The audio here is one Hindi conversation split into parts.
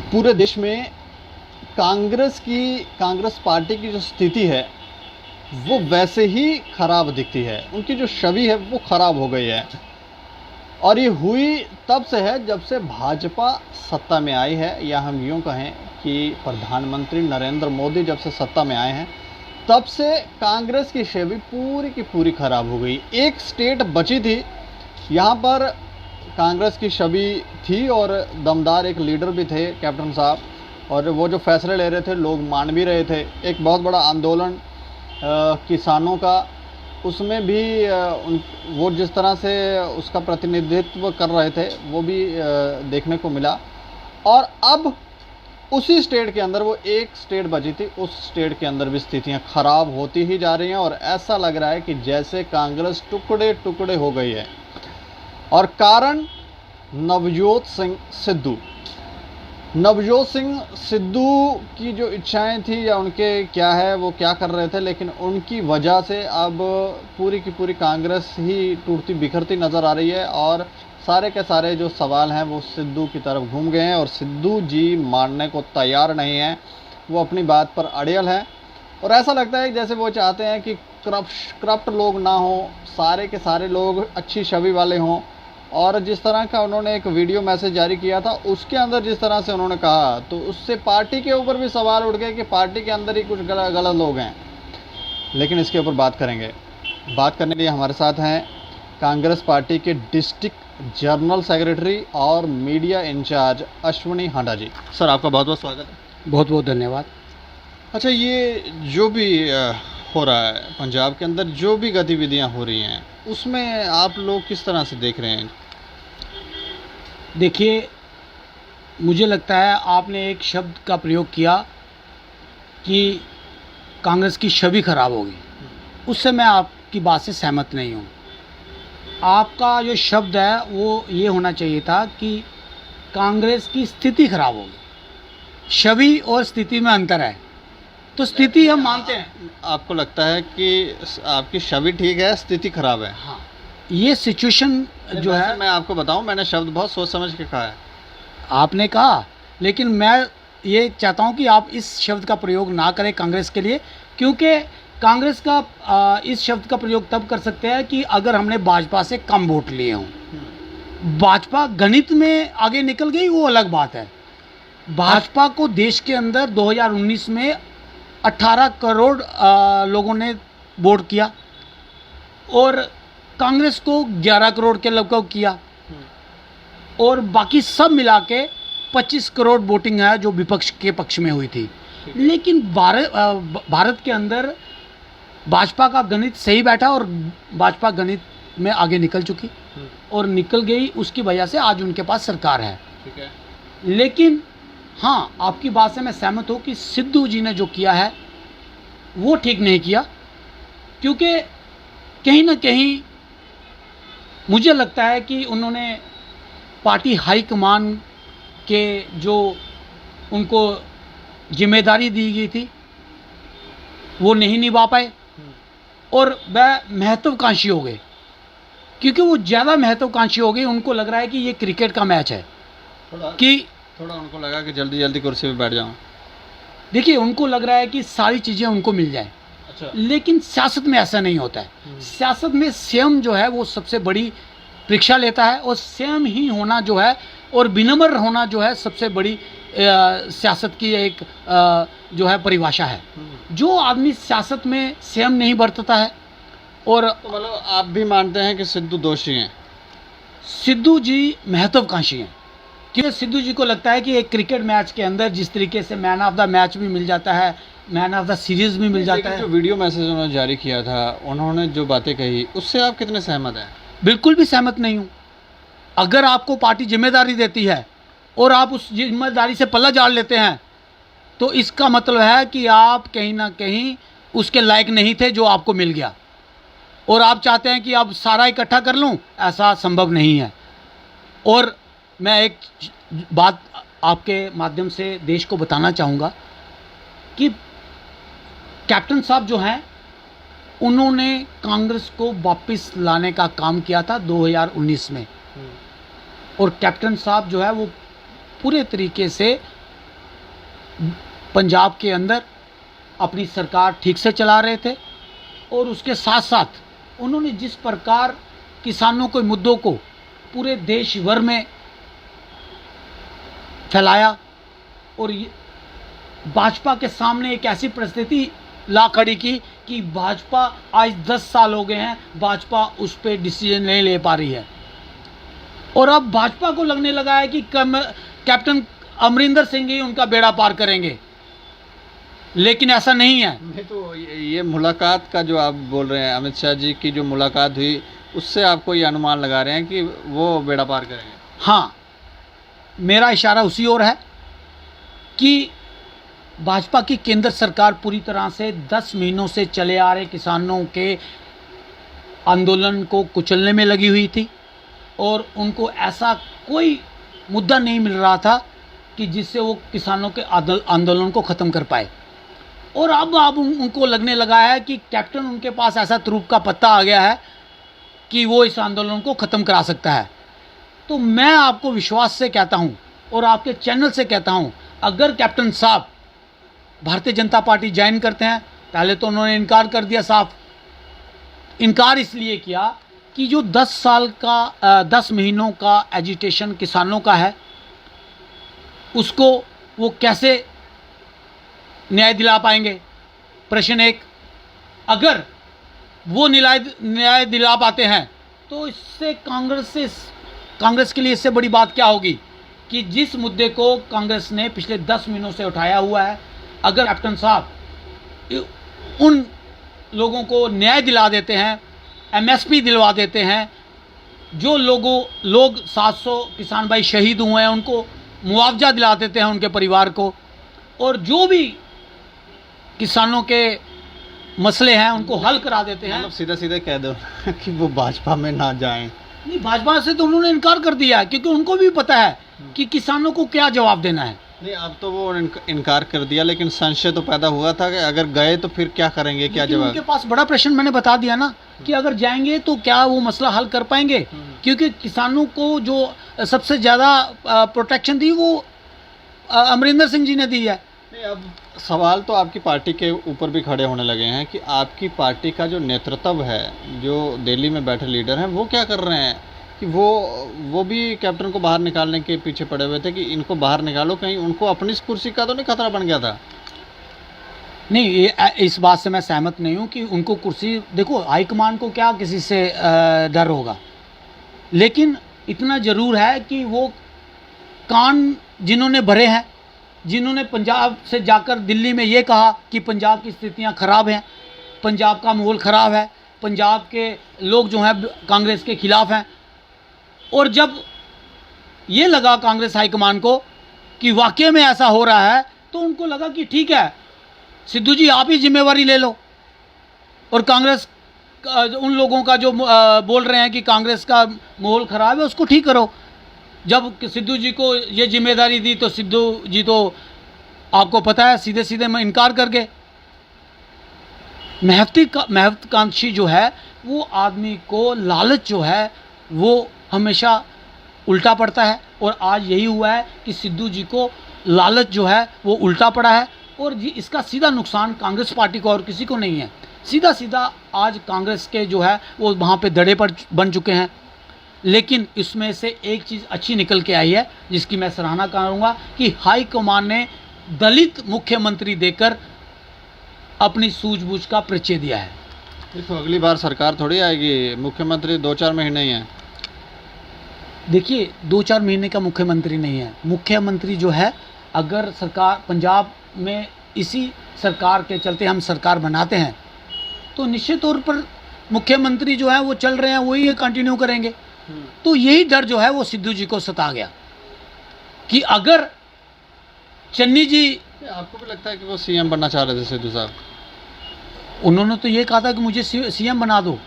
पूरे देश में कांग्रेस पार्टी की जो स्थिति है वो वैसे ही खराब दिखती है। उनकी जो छवि है वो खराब हो गई है और ये हुई तब से है जब से भाजपा सत्ता में आई है, या हम यूँ कहें कि प्रधानमंत्री नरेंद्र मोदी जब से सत्ता में आए हैं तब से कांग्रेस की छवि पूरी की पूरी खराब हो गई। एक स्टेट बची थी, यहाँ पर कांग्रेस की छवि थी और दमदार एक लीडर भी थे कैप्टन साहब, और वो जो फैसले ले रहे थे लोग मान भी रहे थे। एक बहुत बड़ा आंदोलन किसानों का, उसमें भी वो जिस तरह से उसका प्रतिनिधित्व कर रहे थे वो भी देखने को मिला। और अब उसी स्टेट के अंदर, वो एक स्टेट बची थी, उस स्टेट के अंदर भी स्थितियां खराब होती ही जा रही हैं और ऐसा लग रहा है कि जैसे कांग्रेस टुकड़े टुकड़े हो गई है। और कारण नवजोत सिंह सिद्धू की जो इच्छाएं थी या उनके क्या है वो क्या कर रहे थे, लेकिन उनकी वजह से अब पूरी की पूरी कांग्रेस ही टूटती बिखरती नज़र आ रही है और सारे के सारे जो सवाल हैं वो सिद्धू की तरफ घूम गए हैं और सिद्धू जी मानने को तैयार नहीं हैं। वो अपनी बात पर अड़ियल है और ऐसा लगता है जैसे वो चाहते हैं कि करप्ट लोग ना हो, सारे के सारे लोग अच्छी छवि वाले हों। और जिस तरह का उन्होंने एक वीडियो मैसेज जारी किया था उसके अंदर जिस तरह से उन्होंने कहा, तो उससे पार्टी के ऊपर भी सवाल उठ गए कि पार्टी के अंदर ही कुछ गलत लोग हैं। लेकिन इसके ऊपर बात करेंगे। बात करने के लिए हमारे साथ हैं कांग्रेस पार्टी के डिस्ट्रिक्ट जनरल सेक्रेटरी और मीडिया इंचार्ज अश्विनी हांडा जी। सर, आपका बहुत बहुत स्वागत है। बहुत बहुत धन्यवाद। अच्छा, ये जो भी हो रहा है पंजाब के अंदर, जो भी गतिविधियां हो रही हैं, उसमें आप लोग किस तरह से देख रहे हैं? देखिए, मुझे लगता है आपने एक शब्द का प्रयोग किया कि कांग्रेस की छवि खराब होगी। उससे मैं आपकी बात से सहमत नहीं हूँ। आपका जो शब्द है वो ये होना चाहिए था कि कांग्रेस की स्थिति खराब होगी। छवि और स्थिति में अंतर है, तो स्थिति हम मानते हैं। आपको लगता है कि आपकी छवि ठीक है, स्थिति खराब है? हाँ, ये सिचुएशन जो है, मैं आपको बताऊं, मैंने शब्द बहुत सोच समझ के कहा है। आपने कहा, लेकिन मैं ये चाहता हूं कि आप इस शब्द का प्रयोग ना करें कांग्रेस के लिए, क्योंकि कांग्रेस का इस शब्द का प्रयोग तब कर सकते हैं कि अगर हमने भाजपा से कम वोट लिए हों। भाजपा गणित में आगे निकल गई वो अलग बात है। भाजपा को देश के अंदर 2019 में 18 करोड़ लोगों ने वोट किया और कांग्रेस को 11 करोड़ के लगभग किया और बाकी सब मिला के 25 करोड़ वोटिंग है जो विपक्ष के पक्ष में हुई थी। लेकिन भारत के अंदर भाजपा का गणित सही बैठा और भाजपा गणित में आगे निकल चुकी और निकल गई, उसकी वजह से आज उनके पास सरकार है। ठीक है। लेकिन हाँ, आपकी बात से मैं सहमत हूँ कि सिद्धू जी ने जो किया है वो ठीक नहीं किया, क्योंकि कहीं ना कहीं मुझे लगता है कि उन्होंने पार्टी हाईकमान के जो उनको जिम्मेदारी दी गई थी वो नहीं निभा पाए और वह महत्वाकांक्षी हो गए। क्योंकि वो ज़्यादा महत्वाकांक्षी हो गए, उनको लग रहा है कि ये क्रिकेट का मैच है, थोड़ा उनको लगा कि जल्दी जल्दी कुर्सी पे बैठ जाऊं। देखिए, उनको लग रहा है कि सारी चीज़ें उनको मिल जाए। अच्छा। लेकिन सियासत में ऐसा नहीं होता है। सियासत में स्वयं जो है वो सबसे बड़ी परीक्षा लेता है और स्वयं ही होना जो है और विनम्र होना जो है सबसे बड़ी सियासत की एक जो है परिभाषा है। जो आदमी सियासत में स्वयं नहीं बरतता है और तो मतलब आप भी मानते हैं कि सिद्धू दोषी हैं? सिद्धू जी महत्वाकांक्षी हैं, क्योंकि सिद्धू जी को लगता है कि एक क्रिकेट मैच के अंदर जिस तरीके से मैन ऑफ द मैच भी मिल जाता है, मैन ऑफ द सीरीज भी मिल जाता है। जो वीडियो मैसेज उन्होंने जारी किया था, उन्होंने जो बातें कही, उससे आप कितने सहमत हैं? बिल्कुल भी सहमत नहीं हूँ। अगर आपको पार्टी जिम्मेदारी देती है और आप उस जिम्मेदारी से पल्ला झाड़ लेते हैं तो इसका मतलब है कि आप कहीं ना कहीं उसके लायक नहीं थे जो आपको मिल गया और आप चाहते हैं कि आप सारा इकट्ठा कर लूँ। ऐसा संभव नहीं है। और मैं एक बात आपके माध्यम से देश को बताना चाहूँगा कि कैप्टन साहब जो हैं उन्होंने कांग्रेस को वापस लाने का काम किया था 2019 में और कैप्टन साहब जो है वो पूरे तरीके से पंजाब के अंदर अपनी सरकार ठीक से चला रहे थे और उसके साथ साथ उन्होंने जिस प्रकार किसानों के मुद्दों को पूरे देश भर में फैलाया और भाजपा के सामने एक ऐसी परिस्थिति ला खड़ी की कि भाजपा आज 10 साल हो गए हैं, भाजपा उस पर डिसीजन नहीं ले पा रही है। और अब भाजपा को लगने लगा है कि कैप्टन अमरिंदर सिंह ही उनका बेड़ा पार करेंगे, लेकिन ऐसा नहीं है। नहीं तो ये मुलाकात का जो आप बोल रहे हैं, अमित शाह जी की जो मुलाकात हुई, उससे आपको ये अनुमान लगा रहे हैं कि वो बेड़ा पार करेंगे? हाँ, मेरा इशारा उसी ओर है कि भाजपा की केंद्र सरकार पूरी तरह से 10 महीनों से चले आ रहे किसानों के आंदोलन को कुचलने में लगी हुई थी और उनको ऐसा कोई मुद्दा नहीं मिल रहा था कि जिससे वो किसानों के आंदोलन को ख़त्म कर पाए। और अब उनको लगने लगा है कि कैप्टन उनके पास ऐसा तुरूप का पत्ता आ गया है कि वो इस आंदोलन को ख़त्म करा सकता है। तो मैं आपको विश्वास से कहता हूँ और आपके चैनल से कहता हूँ, अगर कैप्टन साहब भारतीय जनता पार्टी ज्वाइन करते हैं, पहले तो उन्होंने इनकार कर दिया, साफ इनकार इसलिए किया कि जो 10 महीनों का एजिटेशन किसानों का है उसको वो कैसे न्याय दिला पाएंगे। प्रश्न एक, अगर वो न्याय दिला पाते हैं तो इससे कांग्रेस के लिए इससे बड़ी बात क्या होगी कि जिस मुद्दे को कांग्रेस ने पिछले 10 महीनों से उठाया हुआ है, अगर कैप्टन साहब उन लोगों को न्याय दिला देते हैं, एमएसपी दिलवा देते हैं, जो लोग 700 किसान भाई शहीद हुए हैं उनको मुआवजा दिला देते हैं उनके परिवार को, और जो भी किसानों के मसले हैं उनको हल करा देते हैं। मतलब सीधा सीधा कह दो कि वो भाजपा में ना जाएं। नहीं, भाजपा से तो उन्होंने इनकार कर दिया क्योंकि उनको भी पता है कि किसानों को क्या जवाब देना है। नहीं, अब तो वो इनकार कर दिया, लेकिन संशय तो पैदा हुआ था कि अगर गए तो फिर क्या करेंगे, क्या जवाब? उनके पास बड़ा प्रश्न मैंने बता दिया ना कि अगर जाएंगे तो क्या वो मसला हल कर पाएंगे, क्योंकि किसानों को जो सबसे ज़्यादा प्रोटेक्शन दी वो अमरिंदर सिंह जी ने दी है। नहीं, अब सवाल तो आपकी पार्टी के ऊपर भी खड़े होने लगे हैं कि आपकी पार्टी का जो नेतृत्व है, जो दिल्ली में बैठे लीडर हैं, वो क्या कर रहे हैं कि वो भी कैप्टन को बाहर निकालने के पीछे पड़े हुए थे कि इनको बाहर निकालो, कहीं उनको अपनी कुर्सी का तो नहीं खतरा बन गया था? नहीं, इस बात से मैं सहमत नहीं हूँ कि उनको कुर्सी, देखो हाईकमान को क्या किसी से डर होगा, लेकिन इतना ज़रूर है कि वो कान जिन्होंने भरे हैं, जिन्होंने पंजाब से जाकर दिल्ली में ये कहा कि पंजाब की स्थितियाँ ख़राब हैं, पंजाब का माहौल ख़राब है, पंजाब के लोग जो हैं कांग्रेस के ख़िलाफ़ हैं, और जब ये लगा कांग्रेस हाईकमान को कि वाकई में ऐसा हो रहा है तो उनको लगा कि ठीक है सिद्धू जी आप ही जिम्मेवारी ले लो, और कांग्रेस उन लोगों का जो बोल रहे हैं कि कांग्रेस का माहौल ख़राब है उसको ठीक करो। जब सिद्धू जी को ये जिम्मेदारी दी तो सिद्धू जी तो आपको पता है सीधे सीधे इनकार कर गए। महत्वाकांक्षी जो है वो आदमी को लालच जो है वो हमेशा उल्टा पड़ता है, और आज यही हुआ है कि सिद्धू जी को लालच जो है वो उल्टा पड़ा है, और इसका सीधा नुकसान कांग्रेस पार्टी को और किसी को नहीं है। सीधा सीधा आज कांग्रेस के जो है वो वहाँ पे धड़े पर बन चुके हैं। लेकिन इसमें से एक चीज़ अच्छी निकल के आई है जिसकी मैं सराहना करूँगा कि हाई कमान ने दलित मुख्यमंत्री देकर अपनी सूझबूझ का परिचय दिया है। देखो अगली बार सरकार थोड़ी आएगी, मुख्यमंत्री 2-4 महीने ही हैं। देखिए 2-4 महीने का मुख्यमंत्री नहीं है। मुख्यमंत्री जो है, अगर सरकार पंजाब में इसी सरकार के चलते हम सरकार बनाते हैं तो निश्चित तौर पर मुख्यमंत्री जो है वो चल रहे हैं वही कंटिन्यू करेंगे। तो यही डर जो है वो सिद्धू जी को सता गया कि अगर चन्नी जी, आपको भी लगता है कि वो सीएम बनना चाह रहे थे सिद्धू साहब? उन्होंने तो ये कहा था कि मुझे सीएम बना दो,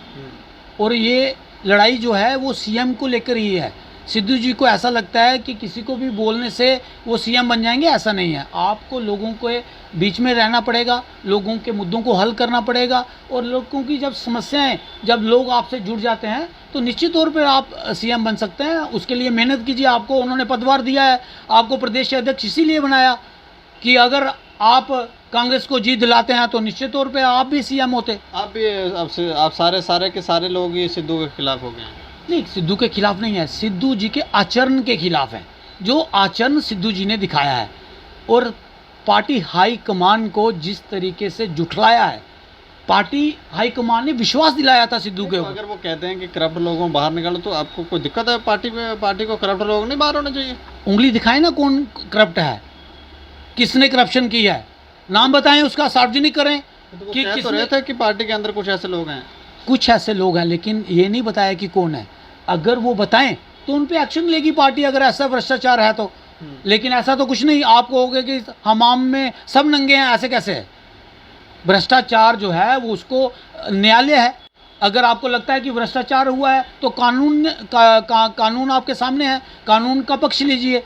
और ये लड़ाई जो है वो सीएम को लेकर ही है। सिद्धू जी को ऐसा लगता है कि किसी को भी बोलने से वो सीएम बन जाएंगे, ऐसा नहीं है। आपको लोगों के बीच में रहना पड़ेगा, लोगों के मुद्दों को हल करना पड़ेगा, और लोगों की जब समस्याएं, जब लोग आपसे जुड़ जाते हैं तो निश्चित तौर पर आप सीएम बन सकते हैं। उसके लिए मेहनत कीजिए, आपको उन्होंने पदभार दिया है, आपको प्रदेश अध्यक्ष इसीलिए बनाया कि अगर आप कांग्रेस को जीत दिलाते हैं तो निश्चित तौर पे आप भी सीएम होते। आप भी आप सारे के सारे लोग ही सिद्धू के खिलाफ हो गए हैं। नहीं, सिद्धू के खिलाफ नहीं है, सिद्धू जी के आचरण के खिलाफ है। जो आचरण सिद्धू जी ने दिखाया है और पार्टी हाईकमान को जिस तरीके से जुठलाया है, पार्टी हाईकमान ने विश्वास दिलाया था सिद्धू के तो ऊपर। अगर वो कहते हैं कि करप्ट लोगों को बाहर निकालो, तो आपको कोई दिक्कत है पार्टी में? पार्टी को करप्ट लोग नहीं बाहर होने चाहिए? उंगली दिखाए ना, कौन करप्ट है, किसने करप्शन की है, नाम बताएं उसका, सार्वजनिक करें तो वो कि कह तो किसने। रहे थे कि पार्टी के अंदर कुछ ऐसे लोग हैं। कुछ ऐसे लोग हैं, लेकिन ये नहीं बताया कि कौन है। अगर वो बताएं तो उन पे एक्शन लेगी पार्टी, अगर ऐसा भ्रष्टाचार है तो। लेकिन ऐसा तो कुछ नहीं, आप कहोगे कि हमाम में सब नंगे हैं, ऐसे कैसे है? भ्रष्टाचार जो है वो उसको न्यायालय है। अगर आपको लगता है कि भ्रष्टाचार हुआ है तो कानून आपके सामने है, कानून का पक्ष लीजिए,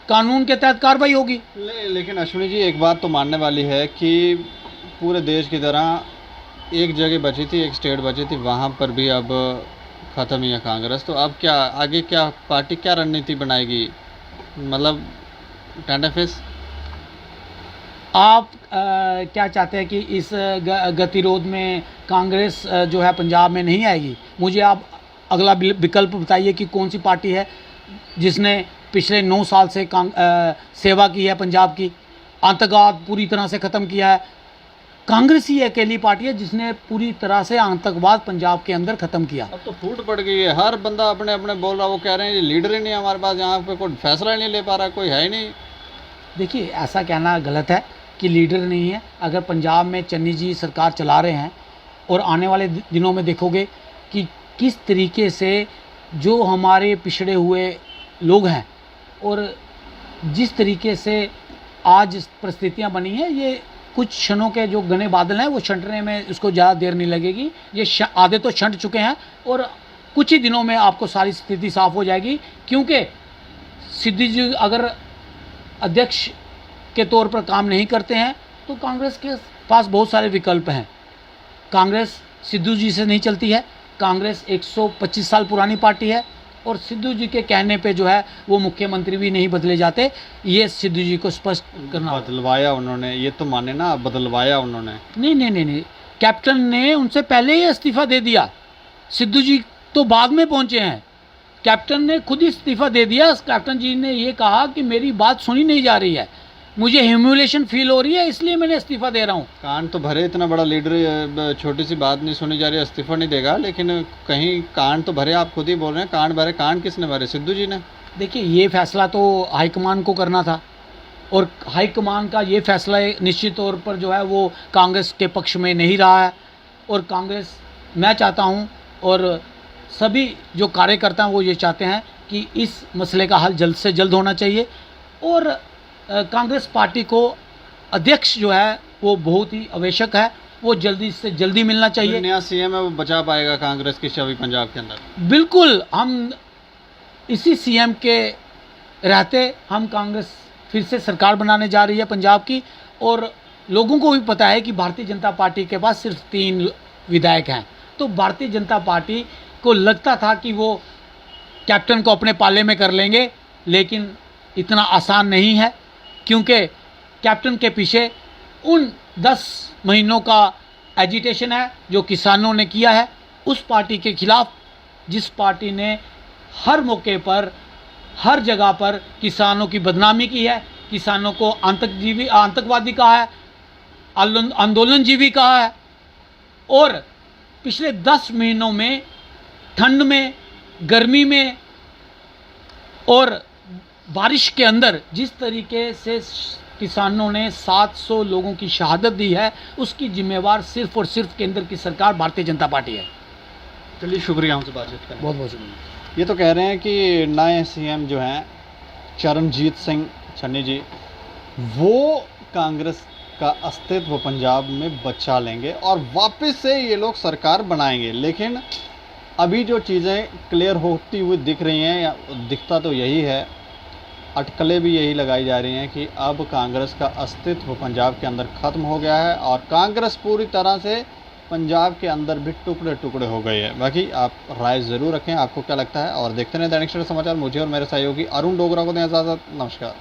कानून के तहत कार्रवाई होगी। लेकिन अश्विनी जी, एक बात तो मानने वाली है कि पूरे देश की तरह एक जगह बची थी, एक स्टेट बची थी, वहाँ पर भी अब ख़त्म ही है कांग्रेस। तो अब क्या आगे, क्या पार्टी क्या रणनीति बनाएगी? मतलब टेंडरफेस आप क्या चाहते हैं कि इस गतिरोध में कांग्रेस जो है पंजाब में नहीं आएगी? मुझे आप अगला विकल्प बताइए कि कौन सी पार्टी है जिसने पिछले 9 साल से सेवा की है पंजाब की, आतंकवाद पूरी तरह से ख़त्म किया है। कांग्रेस ही अकेली पार्टी है जिसने पूरी तरह से आतंकवाद पंजाब के अंदर ख़त्म किया। अब तो फूट पड़ गई है, हर बंदा अपने अपने बोल रहा है। वो कह रहे हैं ये लीडर ही नहीं है हमारे पास, यहाँ पे कोई फैसला ही नहीं ले पा रहा, कोई है ही नहीं। देखिए, ऐसा कहना गलत है कि लीडर नहीं है। अगर पंजाब में चन्नी जी सरकार चला रहे हैं और आने वाले दिनों में देखोगे कि किस तरीके से जो हमारे पिछड़े हुए लोग हैं और जिस तरीके से आज परिस्थितियां बनी हैं, ये कुछ क्षणों के जो घने बादल हैं वो छंटने में उसको ज़्यादा देर नहीं लगेगी। ये आधे तो छंट चुके हैं और कुछ ही दिनों में आपको सारी स्थिति साफ हो जाएगी। क्योंकि सिद्धू जी अगर अध्यक्ष के तौर पर काम नहीं करते हैं तो कांग्रेस के पास बहुत सारे विकल्प हैं। कांग्रेस सिद्धू जी से नहीं चलती है। कांग्रेस 125 साल पुरानी पार्टी है और सिद्धू जी के कहने पे जो है वो मुख्यमंत्री भी नहीं बदले जाते। ये सिद्धू जी को स्पष्ट करना। बदलवाया उन्होंने, ये तो माने ना, बदलवाया उन्होंने। नहीं, कैप्टन ने उनसे पहले ही इस्तीफा दे दिया। सिद्धू जी तो बाद में पहुंचे हैं। कैप्टन ने खुद ही इस्तीफा दे दिया। कैप्टन जी ने ये कहा कि मेरी बात सुनी नहीं जा रही है, मुझे ह्यूमिलेशन फील हो रही है, इसलिए मैंने इस्तीफा दे रहा हूँ। कान तो भरे, इतना बड़ा लीडर, छोटी सी बात नहीं सुनी जा रही है, इस्तीफा नहीं देगा। लेकिन कहीं कान तो भरे, आप खुद ही बोल रहे हैं कान भरे। कान किसने भरे? सिद्धू जी ने। देखिए, ये फैसला तो हाईकमान को करना था और हाईकमान का ये फैसला निश्चित तौर पर जो है वो कांग्रेस के पक्ष में नहीं रहा है। और कांग्रेस, मैं चाहता हूँ और सभी जो कार्यकर्ता हैं वो ये चाहते हैं कि इस मसले का हल जल्द से जल्द होना चाहिए और कांग्रेस पार्टी को अध्यक्ष जो है वो बहुत ही आवश्यक है, वो जल्दी से जल्दी मिलना चाहिए। नया सीएम है, वो बचा पाएगा कांग्रेस की छवि पंजाब के अंदर? बिल्कुल, हम इसी सीएम के रहते हम कांग्रेस फिर से सरकार बनाने जा रही है पंजाब की। और लोगों को भी पता है कि भारतीय जनता पार्टी के पास सिर्फ 3 विधायक हैं। तो भारतीय जनता पार्टी को लगता था कि वो कैप्टन को अपने पाले में कर लेंगे, लेकिन इतना आसान नहीं है। क्योंकि कैप्टन के पीछे उन 10 महीनों का एजिटेशन है जो किसानों ने किया है उस पार्टी के खिलाफ, जिस पार्टी ने हर मौके पर, हर जगह पर किसानों की बदनामी की है, किसानों को आतंकवादी कहा है, आंदोलनजीवी कहा है। और पिछले 10 महीनों में ठंड में, गर्मी में और बारिश के अंदर जिस तरीके से किसानों ने 700 लोगों की शहादत दी है, उसकी जिम्मेवार सिर्फ और सिर्फ केंद्र की सरकार भारतीय जनता पार्टी है। चलिए, शुक्रिया हमसे बातचीत करने। बहुत बहुत शुक्रिया। ये तो कह रहे हैं कि नए सीएम जो हैं चरणजीत सिंह चन्नी जी, वो कांग्रेस का अस्तित्व पंजाब में बचा लेंगे और वापस से ये लोग सरकार बनाएंगे। लेकिन अभी जो चीज़ें क्लियर होती हुई दिख रही हैं, या दिखता तो यही है, अटकलें भी यही लगाई जा रही हैं कि अब कांग्रेस का अस्तित्व पंजाब के अंदर ख़त्म हो गया है और कांग्रेस पूरी तरह से पंजाब के अंदर भी टुकड़े टुकड़े हो गई है। बाकी आप राय ज़रूर रखें, आपको क्या लगता है, और देखते रहें दैनिक सवेरा समाचार। मुझे और मेरे सहयोगी अरुण डोगरा को दें इजाज़त। नमस्कार।